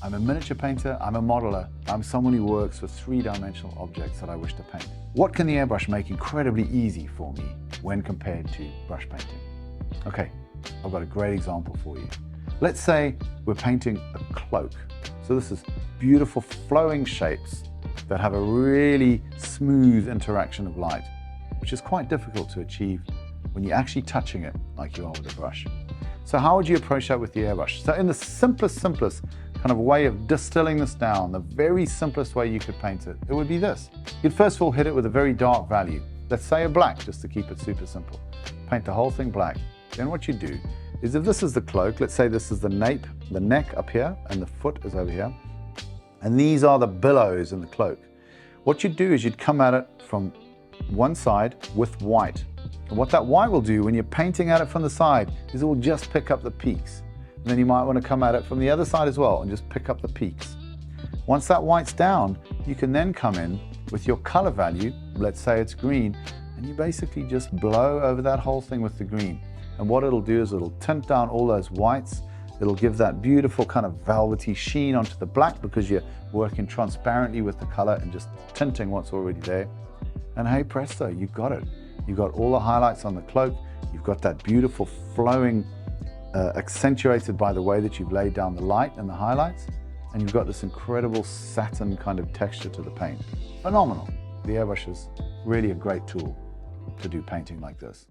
I'm a miniature painter, I'm a modeler, I'm someone who works with three-dimensional objects that I wish to paint. What can the airbrush make incredibly easy for me when compared to brush painting? Okay, I've got a great example for you. Let's say we're painting a cloak. So this is beautiful flowing shapes that have a really smooth interaction of light, which is quite difficult to achieve when you're actually touching it like you are with a brush. So how would you approach that with the airbrush? So in the simplest kind of way of distilling this down, the very simplest way you could paint it, it would be this. You'd first of all hit it with a very dark value. Let's say a black, just to keep it super simple. Paint the whole thing black. Then what you do is, if this is the cloak, let's say this is the nape, the neck up here, and the foot is over here, and these are the billows in the cloak. What you'd do is you'd come at it from one side with white. And what that white will do when you're painting at it from the side is it will just pick up the peaks. And then you might want to come at it from the other side as well and just pick up the peaks. Once that white's down, you can then come in with your color value, let's say it's green, and you basically just blow over that whole thing with the green. And what it'll do is it'll tint down all those whites. It'll give that beautiful kind of velvety sheen onto the black because you're working transparently with the color and just tinting what's already there. And hey presto, you've got it. You've got all the highlights on the cloak. You've got that beautiful flowing, accentuated by the way that you've laid down the light and the highlights. And you've got this incredible satin kind of texture to the paint. Phenomenal. The airbrush is really a great tool to do painting like this.